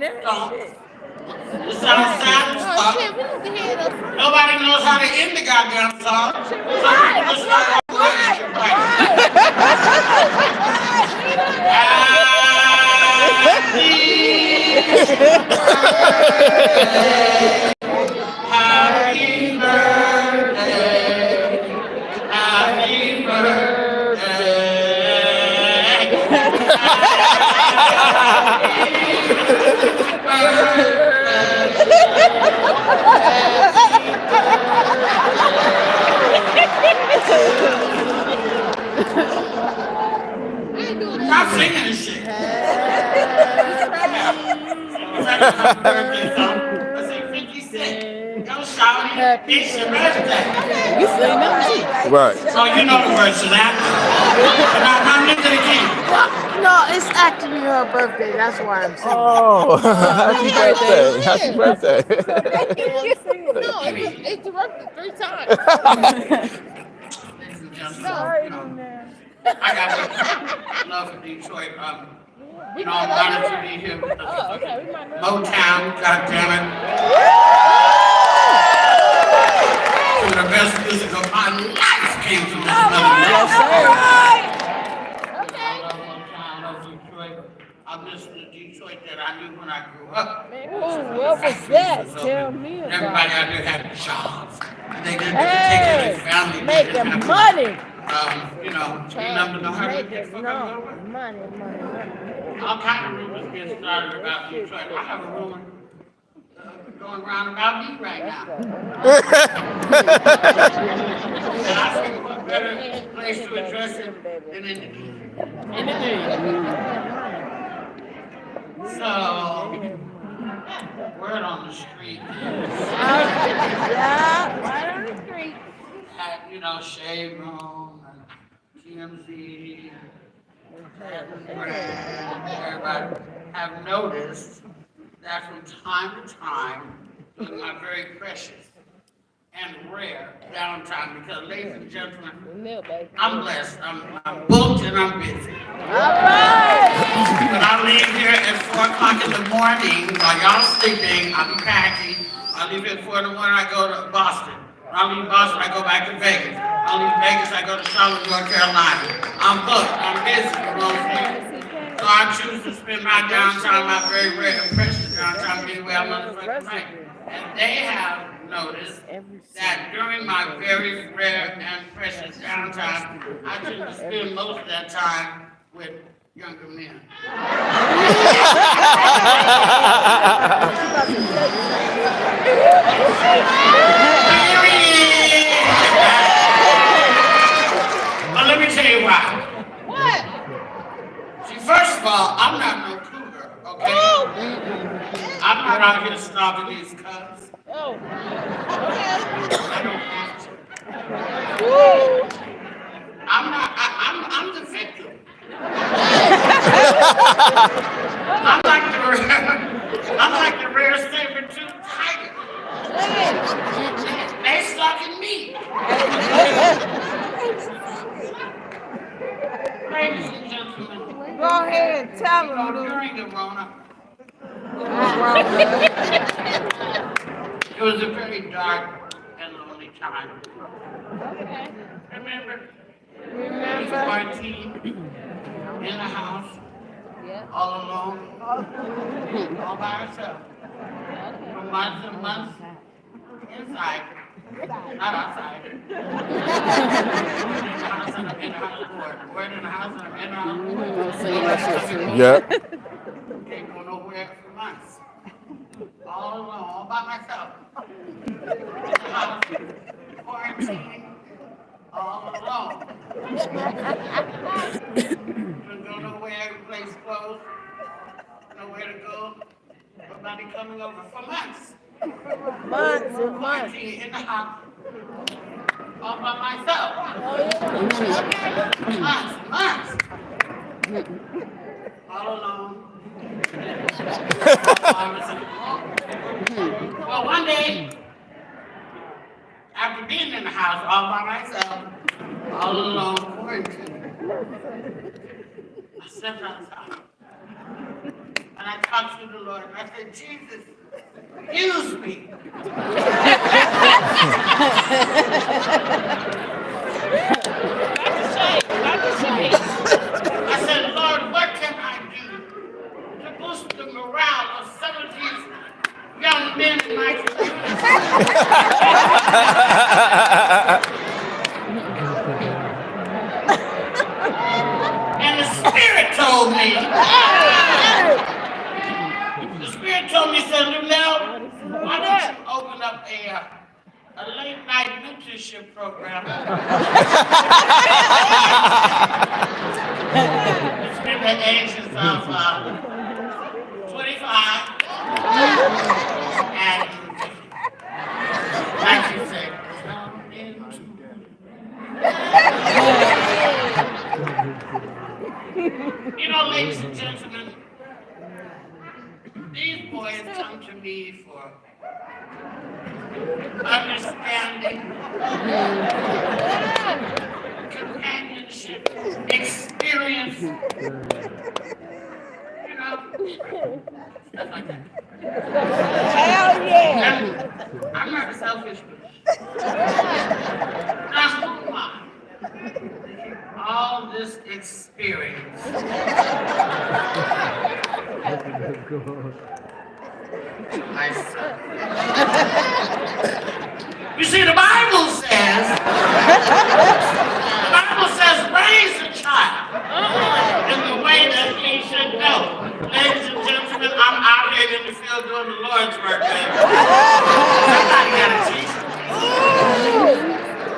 Don't. It sounds sad as fuck. Shit, we need to hear those. Nobody knows how to end the goddamn song. So people just start walking at your bike. Happy birthday. Happy Stop singing this shit. Birthday song. I say 50 Cent. Yo, shawty, it's your birthday. You sing them too. Right. So you know the words to that. Now listen to the key. No, it's actually her birthday. That's why I'm saying. Oh, happy birthday. Happy birthday. No, it's interrupted 3 times. Ladies and gentlemen, you know, I got love for Detroit. You know, I'm honored to be here with Motown, goddammit. Some of the best music of my life came from this melody. Yes, sir. I love Motown, I love Detroit. I miss the Detroit that I knew when I grew up. What was that? Tell me about Everybody out there had jobs. They didn't take care of their family. making money. You know, ain't nothing to hurt with Money. All kind of rumors get started about Detroit. I have a rumor going around about me right now. And I think what better place to address it than in the So, word on the street. Yeah, right on the street. Had, you know, Shade Room and TMZ and everybody have noticed that from time to time, during my very precious and rare downtime, because ladies and gentlemen, I'm blessed, I'm booked and I'm busy. All right. When I leave here at 4 o'clock in the morning, while y'all sleeping, I'll be packing. I leave here at 4 in the morning, I go to Boston. When I leave Boston, I go back to Vegas. I leave Vegas, I go to Charlotte, North Carolina. I'm booked, I'm busy, you know what I'm saying? So I choose to spend my downtime, my very rare and precious downtime, anyway I motherfucking like. And they have noticed that during my very rare and precious downtime, I tend to spend most of that time with younger men. Well, let me tell you why. What? See, first of all, I'm not no cougar, okay? I'm not out here snobbing these cubs. Oh. I don't have to. I'm not, I'm the victim. I'm like the rare saber-tooth tiger. They stuck in me. Ladies and gentlemen, Go ahead and tell you know, them. during the Rona, it was a very dark and lonely time. Remember? There was Martine in the house, all alone, all by herself. For months and months inside, not outside. In the house and I'm in the house. We're in the house and I'm in the house. Yep. Can't go nowhere for months. All alone, all by myself. In the house, quarantine, all alone. Couldn't go nowhere, every place closed. Nowhere to go. Nobody coming over for months. Months and months. Quarantine in the house. All by myself. Months. All alone. Well, one day, after being in the house all by myself, all alone, quarantined, I stepped outside. I And I talked to the Lord, and I said, Jesus, use me. I said, Lord, what can I do to boost the morale of some of these young men in my community? And the Spirit told me, said, Lunel, why don't you open up a late night mentorship program? Between the ages of 25 and 50. Like you say, come into. You know, ladies and gentlemen, these boys come to me for understanding, companionship, experience, you know, stuff like that. Hell yeah! And I'm not selfish. That's who am I. All this experience. You see, the Bible says, raise a child in the way that he should go. Ladies and gentlemen, I'm out here in the field doing the Lord's work, man. Somebody gotta teach.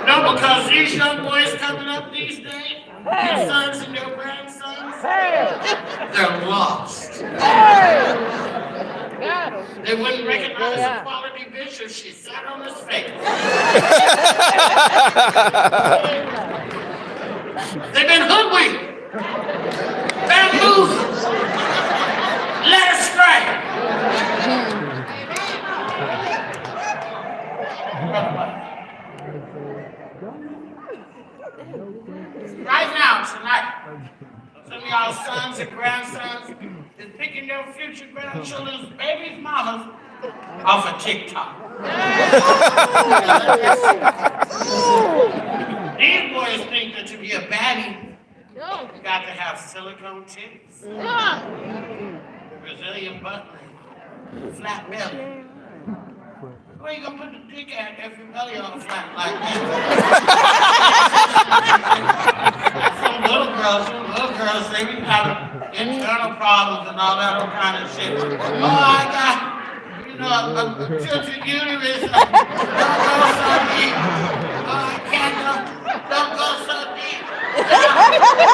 No, because these young boys coming up these days, your sons and your grandsons, they're lost. They wouldn't recognize a quality bitch if she sat on his face. They've been hoodwinked, bamboozled, led astray. Right now, tonight, some of y'all sons and grandsons is picking their future grandchildren's babies' mamas off of TikTok. These boys think that to be a baddie, you got to have silicone titties, Brazilian butt, flat belly. Where you gonna put the dick at if your belly on flat like that? Some little girls, they be having internal problems and all that kind of shit. Oh, I got, you know, a tilted uterus. Don't go so deep. Oh, I can't go. Don't go so deep.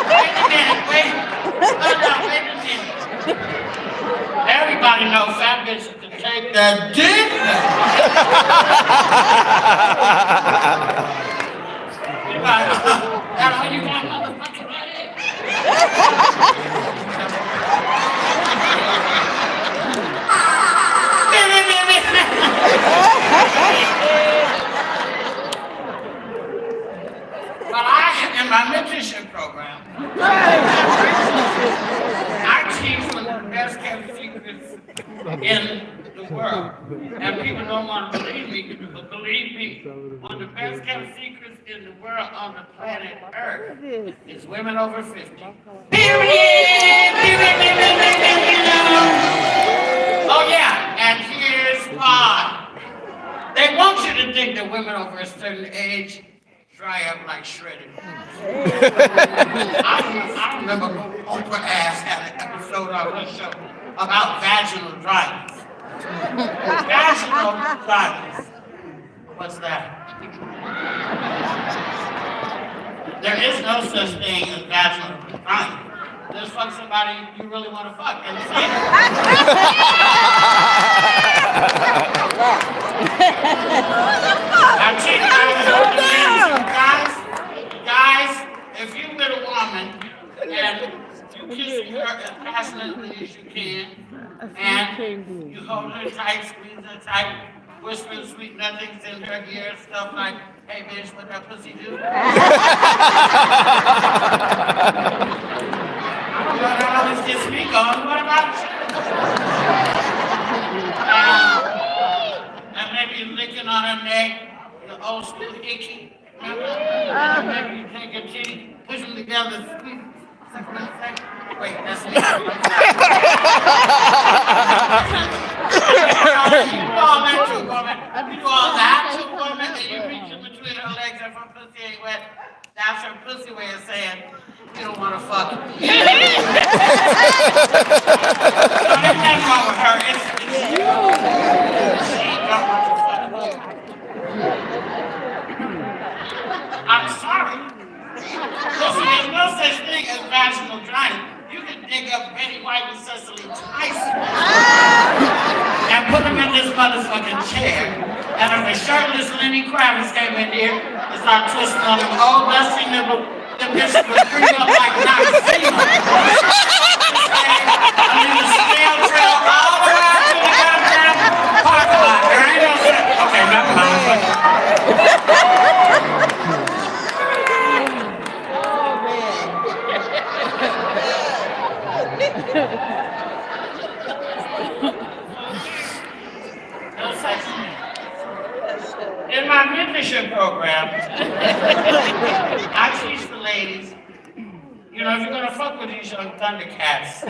Wait a minute, wait. Oh, no, wait a minute. Everybody knows fat bitches can take that dick. That's how you got motherfucking money. Well, in my mentorship program, I teach one of the best kept secrets in the world. And people don't want to believe me, but believe me, one of the best kept secrets in the world on the planet Earth is women over 50. Oh yeah, and here's why. They want you to think that women over a certain age dry up like shredded. I remember Oprah Ass had an episode on her show about vaginal dryness. Vaginal dryness. What's that? There is no such thing as vaginal dryness. Just fuck somebody you really want to fuck. And I'm cheating. Guys, if you with a woman and you kissing her as passionately as you can, and you hold her tight, squeeze her tight, whispering sweet nothings in her ear, stuff like, hey bitch, what that pussy do? I don't know, that always gets me going. What about you? And maybe licking on her neck, the old school hickey. Remember? And maybe you take your teeth, push them together, squeeze. Wait, that's me. You do all that too, woman. You do all that too, woman, and you reach in between her legs and her pussy ain't wet. That's her pussy way of saying, you don't want to fuck. So there's nothing wrong with her. It's you. She don't want to fuck. I'm sorry. Listen, there's no such thing as vaginal dryness. You can dig up Betty White and Cecily Tyson and put them in this motherfucking chair. And if a shirtless Lenny Kravitz came in here and started twisting on them old dusty nipple, the bitch would bring up like Noxzema. I mean, the snail trail all the way out to the goddamn parking lot. There ain't no shit. Okay, never mind. No such thing. In my mentorship program, I teach the ladies, you know, if you're gonna fuck with these young Thundercats,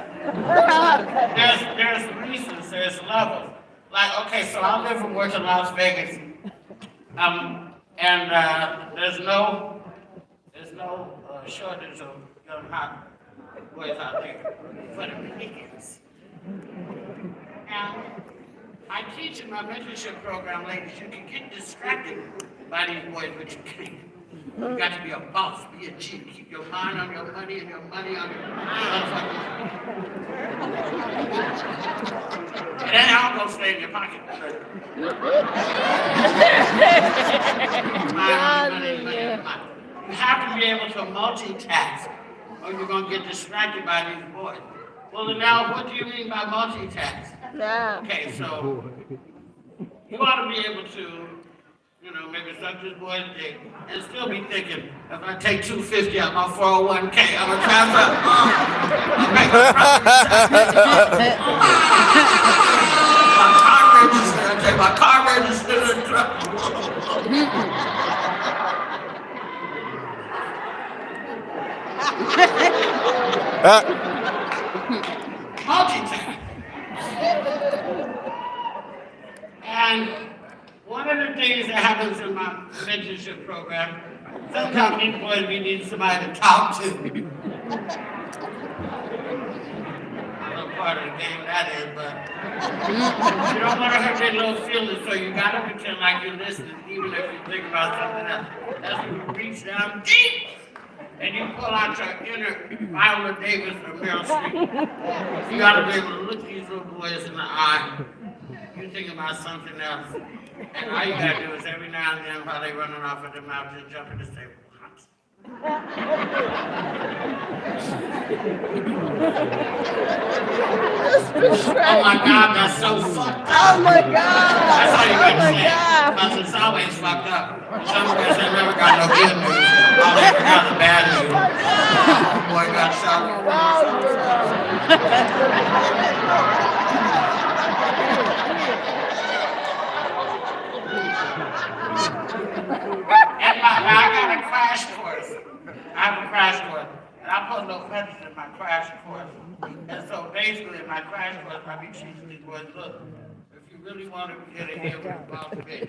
there's reasons, there's levels. Like, okay, so I live and work in Las Vegas, and there's no shortage of young hot boys out there for the pickings. And I teach in my mentorship program, ladies, you can get distracted by these boys, but you can't. You got to be a boss, be a G, keep your mind on your money and your money on your motherfucking. And then I'll go stay in your pocket. You have to be able to multitask, or you're going to get distracted by these boys. Well, now, what do you mean by multitask? Yeah. Okay, so you ought to be able to, you know, maybe suck this boy's dick and still be thinking, if I take $250 out my 401k, I'm gonna transfer. My car register, I take my car register to the truck. Multitask. And one of the things that happens in my mentorship program, sometimes these boys we need somebody to talk to. I don't know part of the game that is, but you don't want to hurt their little feelings, so you gotta pretend like you're listening, even if you think about something else. That's when you reach down deep and you pull out your inner Viola Davis or Meryl Streep. You gotta be able to look these little boys in the eye. You think about something else. And all you gotta do is every now and then while they running off at the mouth, just jump in the table. Oh my God, that's so fucked up. Oh my God. That's how you Oh get my sick. God. Because it's always fucked up. Some of us ain't never got no good news. All they ever got the bad news. Boy got shot. And I got a crash course. I have a crash course. And I put no feathers in my crash course. And so basically in my crash course, I be teaching these boys, look, if you really want to get a hit with a boss bitch,